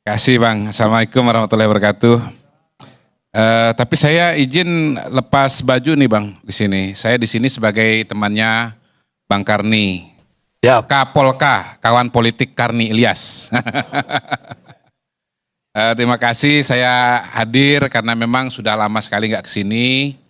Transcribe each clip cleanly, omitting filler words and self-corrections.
Kasih Bang, Assalamualaikum warahmatullahi wabarakatuh. Tapi saya izin lepas baju nih Bang di sini. Saya di sini sebagai temannya Bang Karni, Siap. Kapolka, kawan politik Karni Ilyas. Terima kasih saya hadir karena memang sudah lama sekali nggak kesini.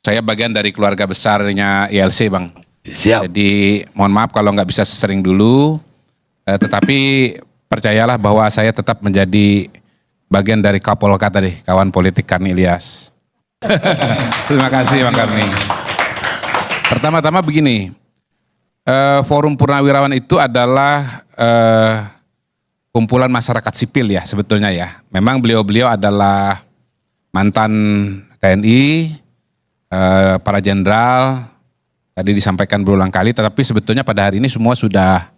Saya bagian dari keluarga besarnya ILC Bang. Siap. Jadi mohon maaf kalau nggak bisa sesering dulu. Tetapi percayalah bahwa saya tetap menjadi bagian dari Kapolka tadi, kawan politik Karni Ilyas. Terima kasih Bang Karni. Pertama-tama begini, Forum Purnawirawan itu adalah kumpulan masyarakat sipil ya sebetulnya ya. Memang beliau-beliau adalah mantan TNI, para jenderal, tadi disampaikan berulang kali, tetapi sebetulnya pada hari ini semua sudah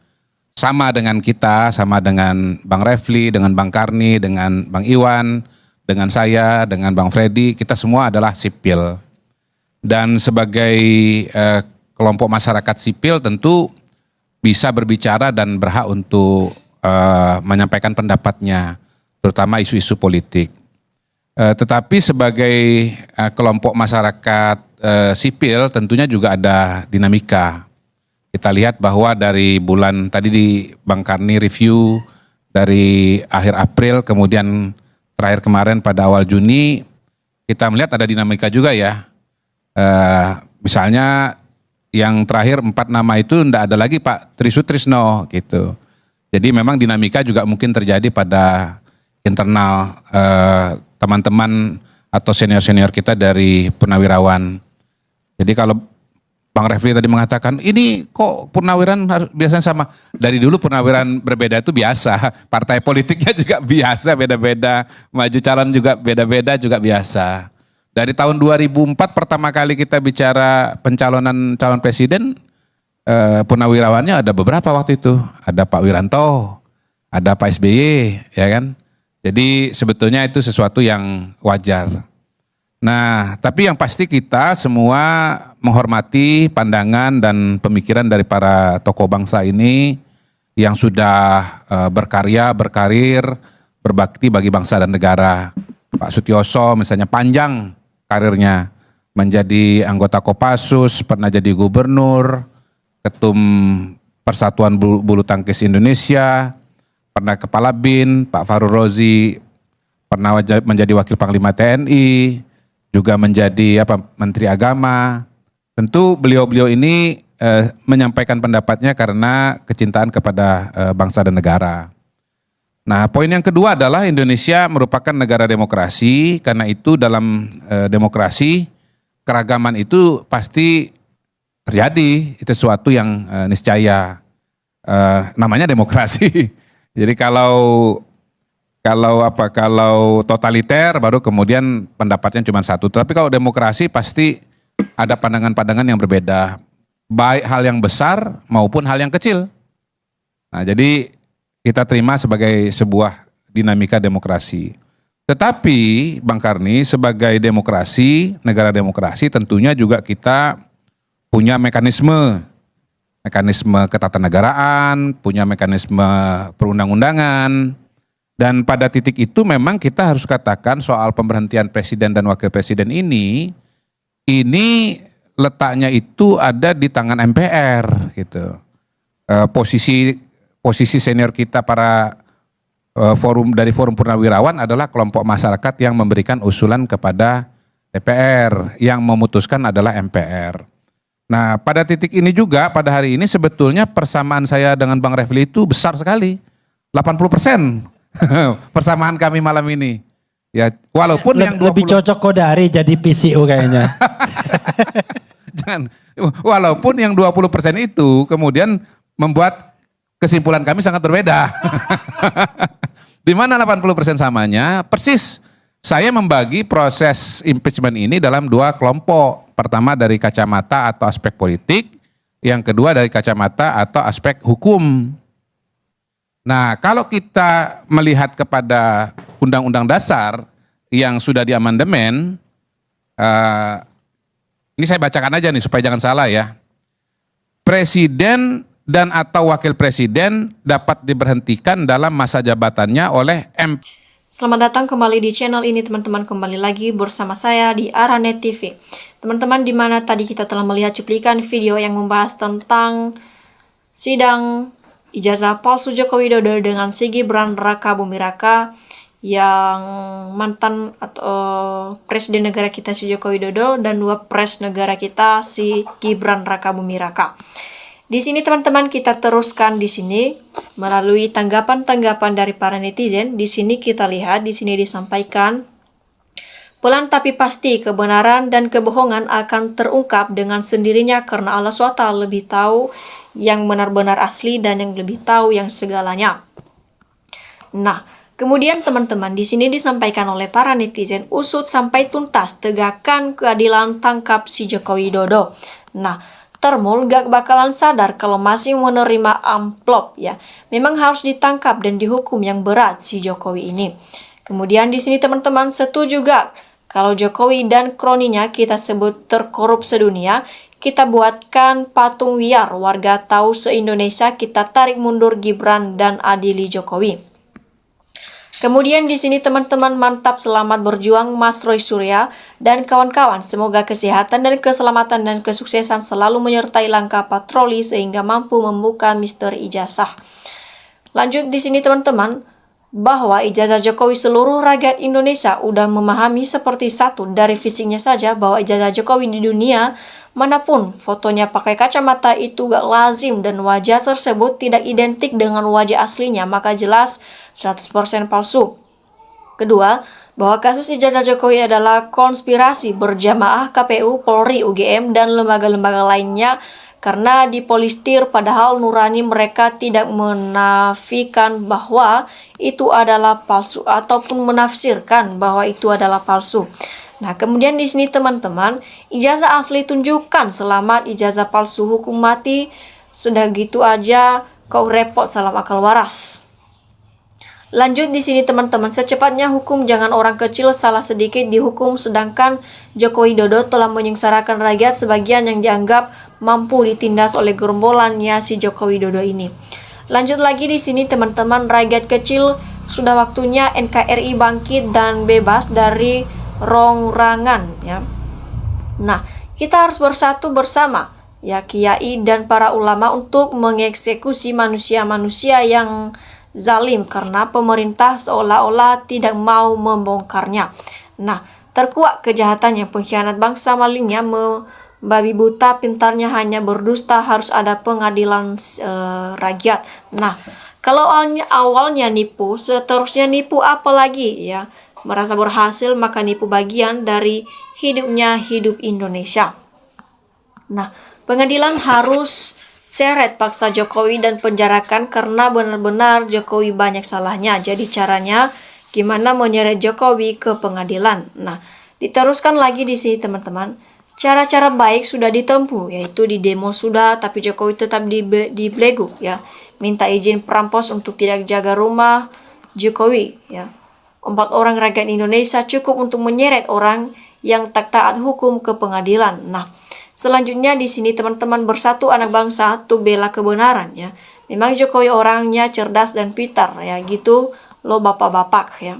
sama dengan kita, sama dengan Bang Refli, dengan Bang Karni, dengan Bang Iwan, dengan saya, dengan Bang Freddy, kita semua adalah sipil. Dan sebagai kelompok masyarakat sipil tentu bisa berbicara dan berhak untuk menyampaikan pendapatnya, terutama isu-isu politik. Tetapi sebagai kelompok masyarakat sipil tentunya juga ada dinamika. Kita lihat bahwa dari bulan tadi di Bang Karni review dari akhir April kemudian terakhir kemarin pada awal Juni kita melihat ada dinamika juga ya. Misalnya yang terakhir 4 nama itu tidak ada lagi Pak Tri Sutrisno gitu. Jadi memang dinamika juga mungkin terjadi pada internal teman-teman atau senior-senior kita dari Purnawirawan. Jadi kalau Bang Refli tadi mengatakan, ini kok purnawirawan biasanya sama. Dari dulu purnawirawan berbeda itu biasa. Partai politiknya juga biasa, beda-beda. Maju calon juga beda-beda juga biasa. Dari tahun 2004 pertama kali kita bicara pencalonan calon presiden, purnawirawannya ada beberapa waktu itu. Ada Pak Wiranto, ada Pak SBY, ya kan. Jadi sebetulnya itu sesuatu yang wajar. Nah, tapi yang pasti kita semua menghormati pandangan dan pemikiran dari para tokoh bangsa ini yang sudah berkarya, berkarir, berbakti bagi bangsa dan negara. Pak Sutioso misalnya panjang karirnya, menjadi anggota Kopassus, pernah jadi gubernur, ketum Persatuan Bulu Tangkis Indonesia, pernah kepala BIN, Pak Farul Rozi pernah menjadi wakil Panglima TNI, juga menjadi Menteri Agama. Tentu beliau-beliau ini menyampaikan pendapatnya karena kecintaan kepada bangsa dan negara. Nah, poin yang kedua adalah Indonesia merupakan negara demokrasi, karena itu dalam demokrasi keragaman itu pasti terjadi, itu sesuatu yang niscaya, namanya demokrasi. Jadi kalau totaliter baru kemudian pendapatnya cuma satu. Tapi kalau demokrasi pasti ada pandangan-pandangan yang berbeda. Baik hal yang besar maupun hal yang kecil. Nah, jadi kita terima sebagai sebuah dinamika demokrasi. Tetapi Bang Karni sebagai demokrasi, negara demokrasi tentunya juga kita punya mekanisme ketatanegaraan, punya mekanisme perundang-undangan. Dan pada titik itu memang kita harus katakan soal pemberhentian presiden dan wakil presiden ini letaknya itu ada di tangan MPR gitu. Posisi senior kita para dari Forum Purnawirawan adalah kelompok masyarakat yang memberikan usulan kepada DPR, yang memutuskan adalah MPR. Nah, pada titik ini juga pada hari ini sebetulnya persamaan saya dengan Bang Refli itu besar sekali, 80%. Persamaan kami malam ini. Ya, walaupun yang 20... lebih cocok Kodari jadi PCO kayaknya. Jangan. Walaupun yang 20% itu kemudian membuat kesimpulan kami sangat berbeda. Di mana 80% samanya? Persis. Saya membagi proses impeachment ini dalam 2 kelompok. Pertama dari kacamata atau aspek politik, yang kedua dari kacamata atau aspek hukum. Nah, kalau kita melihat kepada Undang-Undang Dasar yang sudah diamandemen, ini saya bacakan aja nih supaya jangan salah ya. Presiden dan atau wakil presiden dapat diberhentikan dalam masa jabatannya oleh MP. Selamat datang kembali di channel ini teman-teman, kembali lagi bersama saya di Aranet TV. Teman-teman, di mana tadi kita telah melihat cuplikan video yang membahas tentang sidang ijazah palsu Joko Widodo dengan si Gibran Raka Buming Raka yang mantan atau presiden negara kita si Joko Widodo dan wapres negara kita si Gibran Raka Buming Raka. Di sini teman-teman kita teruskan di sini melalui tanggapan-tanggapan dari para netizen. Di sini kita lihat di sini disampaikan pelan tapi pasti kebenaran dan kebohongan akan terungkap dengan sendirinya karena Allah SWT lebih tahu yang benar-benar asli dan yang lebih tahu yang segalanya. Nah, kemudian teman-teman di sini disampaikan oleh para netizen, usut sampai tuntas, tegakkan keadilan, tangkap si Joko Widodo. Nah, Termul gak bakalan sadar kalau masih menerima amplop ya. Memang harus ditangkap dan dihukum yang berat si Jokowi ini. Kemudian di sini teman-teman setuju gak kalau Jokowi dan kroninya kita sebut terkorup sedunia, kita buatkan patung wiar, warga tahu se-Indonesia kita tarik mundur Gibran dan adili Jokowi. Kemudian di sini teman-teman mantap, selamat berjuang Mas Roy Surya dan kawan-kawan. Semoga kesehatan dan keselamatan dan kesuksesan selalu menyertai langkah patroli sehingga mampu membuka misteri ijazah. Lanjut di sini teman-teman, bahwa ijazah Jokowi seluruh rakyat Indonesia udah memahami seperti satu dari fisiknya saja bahwa ijazah Jokowi di dunia manapun fotonya pakai kacamata itu gak lazim dan wajah tersebut tidak identik dengan wajah aslinya, maka jelas 100% palsu. Kedua, bahwa kasus ijazah Jokowi adalah konspirasi berjamaah KPU, Polri, UGM, dan lembaga-lembaga lainnya karena dipolistir padahal nurani mereka tidak menafikan bahwa itu adalah palsu ataupun menafsirkan bahwa itu adalah palsu. Nah, kemudian di sini teman-teman, ijazah asli tunjukkan, selamat ijazah palsu hukum mati, sudah gitu aja kau repot, salam akal waras. Lanjut di sini teman-teman, secepatnya hukum, jangan orang kecil salah sedikit dihukum, sedangkan Joko Widodo telah menyengsarakan rakyat sebagian yang dianggap mampu ditindas oleh gerombolannya si Joko Widodo ini. Lanjut lagi di sini teman-teman, rakyat kecil sudah waktunya NKRI bangkit dan bebas dari rongrangan ya. Nah, kita harus bersatu bersama ya kiai dan para ulama untuk mengeksekusi manusia-manusia yang zalim karena pemerintah seolah-olah tidak mau membongkarnya. Nah, terkuak kejahatannya, pengkhianat bangsa, malingnya, membabi buta, pintarnya hanya berdusta, harus ada pengadilan rakyat. Nah, kalau awalnya nipu, seterusnya nipu apa lagi ya? Merasa berhasil maka nipu bagian dari hidupnya, hidup Indonesia. Nah, pengadilan harus seret paksa Jokowi dan penjarakan karena benar-benar Jokowi banyak salahnya. Jadi caranya gimana menyeret Jokowi ke pengadilan. Nah, diteruskan lagi di sini teman-teman. Cara-cara baik sudah ditempuh, yaitu di demo sudah, tapi Jokowi tetap dibelenggu ya. Minta izin perampos untuk tidak jaga rumah Jokowi ya. 4 orang rakyat Indonesia cukup untuk menyeret orang yang tak taat hukum ke pengadilan. Nah, selanjutnya di sini teman-teman, bersatu anak bangsa untuk bela kebenaran ya. Memang Jokowi orangnya cerdas dan pintar ya, gitu lo bapak-bapak ya.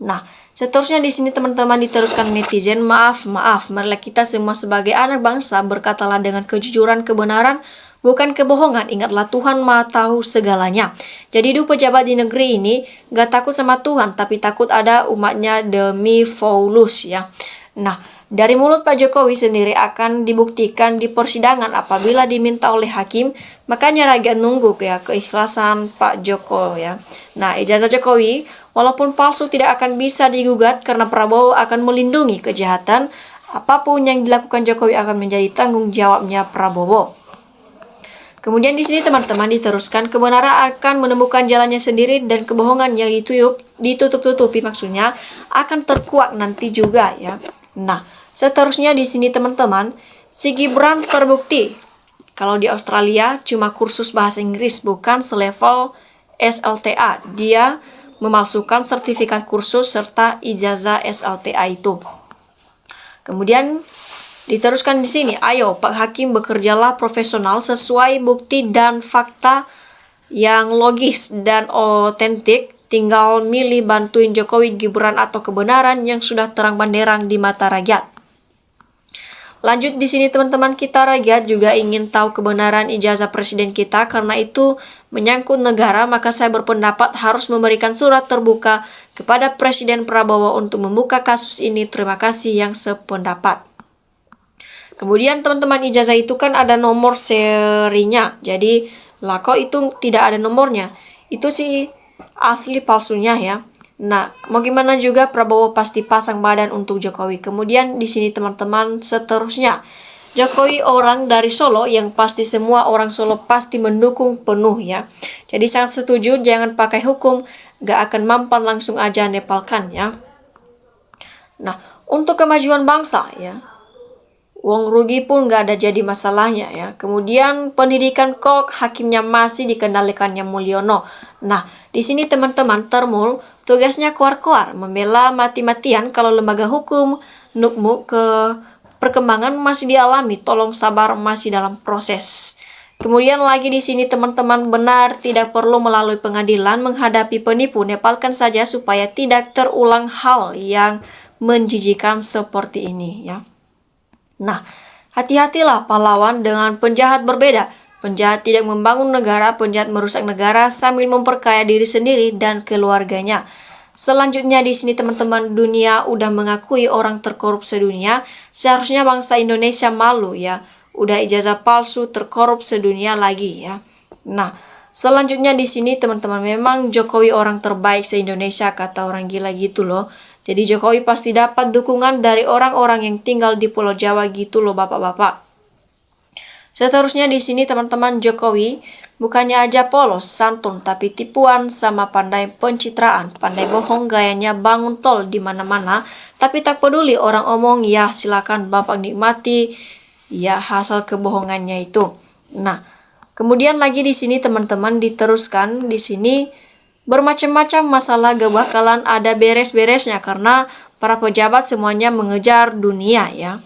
Nah, seterusnya di sini teman-teman diteruskan netizen, maaf, marilah kita semua sebagai anak bangsa berkatalah dengan kejujuran, kebenaran, bukan kebohongan. Ingatlah Tuhan Maha tahu segalanya. Jadi pejabat di negeri ini gak takut sama Tuhan, tapi takut ada umatnya demi Paulus ya. Nah, dari mulut Pak Jokowi sendiri akan dibuktikan di persidangan apabila diminta oleh hakim. Makanya rakyat nunggu ya keikhlasan Pak Joko ya. Nah, ijazah Jokowi walaupun palsu tidak akan bisa digugat karena Prabowo akan melindungi kejahatan. Apapun yang dilakukan Jokowi akan menjadi tanggung jawabnya Prabowo. Kemudian di sini teman-teman diteruskan, kebenaran akan menemukan jalannya sendiri dan kebohongan yang ditutup-tutupi maksudnya akan terkuak nanti juga ya. Nah, seterusnya di sini teman-teman, si Gibran terbukti kalau di Australia cuma kursus bahasa Inggris bukan selevel SLTA. Dia memalsukan sertifikat kursus serta ijazah SLTA itu. Kemudian Diteruskan di sini, ayo Pak Hakim bekerjalah profesional sesuai bukti dan fakta yang logis dan otentik. Tinggal milih bantuin Jokowi Gibran atau kebenaran yang sudah terang benderang di mata rakyat. Lanjut di sini teman-teman, kita rakyat juga ingin tahu kebenaran ijazah presiden kita, karena itu menyangkut negara, maka saya berpendapat harus memberikan surat terbuka kepada Presiden Prabowo untuk membuka kasus ini. Terima kasih yang sependapat. Kemudian teman-teman, ijazah itu kan ada nomor serinya, jadi lah kok itu tidak ada nomornya, itu sih asli palsunya ya. Nah, mau gimana juga Prabowo pasti pasang badan untuk Jokowi. Kemudian di sini teman-teman, seterusnya, Jokowi orang dari Solo yang pasti semua orang Solo pasti mendukung penuh ya. Jadi sangat setuju, jangan pakai hukum, gak akan mampan, langsung aja nepalkan ya. Nah, untuk kemajuan bangsa ya, uang rugi pun gak ada jadi masalahnya ya. Kemudian pendidikan kok hakimnya masih dikendalikannya Mulyono. Nah, di sini teman-teman, Termul tugasnya koar-koar, membela mati-matian kalau lembaga hukum nukmu ke perkembangan masih dialami, tolong sabar, masih dalam proses. Kemudian lagi di sini teman-teman, benar tidak perlu melalui pengadilan menghadapi penipu, nepalkan saja supaya tidak terulang hal yang menjijikan seperti ini ya. Nah, hati-hatilah pahlawan dengan penjahat berbeda. Penjahat tidak membangun negara, penjahat merusak negara sambil memperkaya diri sendiri dan keluarganya. Selanjutnya di sini teman-teman, dunia udah mengakui orang terkorup sedunia. Seharusnya bangsa Indonesia malu ya. Udah ijazah palsu, terkorup sedunia lagi ya. Nah, selanjutnya di sini teman-teman, memang Jokowi orang terbaik se-Indonesia kata orang gila gitu loh. Jadi Jokowi pasti dapat dukungan dari orang-orang yang tinggal di Pulau Jawa gitu loh bapak-bapak. Seterusnya di sini teman-teman, Jokowi bukannya aja polos, santun, tapi tipuan sama pandai pencitraan, pandai bohong, gayanya bangun tol di mana-mana, tapi tak peduli orang omong, ya silakan Bapak nikmati ya hasil kebohongannya itu. Nah, kemudian lagi di sini teman-teman, diteruskan di sini bermacam-macam masalah gak bakalan ada beres-beresnya karena para pejabat semuanya mengejar dunia ya.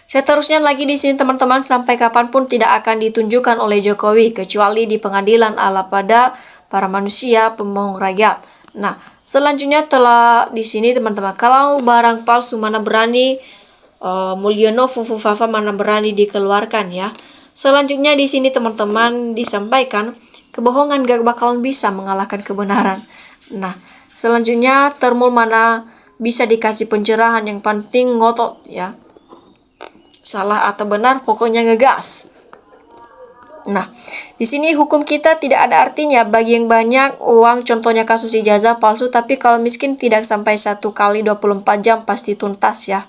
Seterusnya lagi di sini teman-teman, sampai kapanpun tidak akan ditunjukkan oleh Jokowi kecuali di pengadilan ala pada para manusia pembohong rakyat. Nah, selanjutnya telah di sini teman-teman, kalau barang palsu mana berani Mulyono Fufu Fafa mana berani dikeluarkan ya. Selanjutnya di sini teman-teman disampaikan kebohongan gak bakalan bisa mengalahkan kebenaran. Nah, selanjutnya Termul mana bisa dikasih pencerahan, yang penting ngotot ya. Salah atau benar pokoknya ngegas. Nah, di sini hukum kita tidak ada artinya bagi yang banyak uang, contohnya kasus ijazah palsu, tapi kalau miskin tidak sampai 1 kali 24 jam pasti tuntas ya.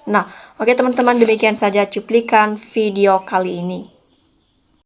Nah, oke teman-teman, demikian saja cuplikan video kali ini.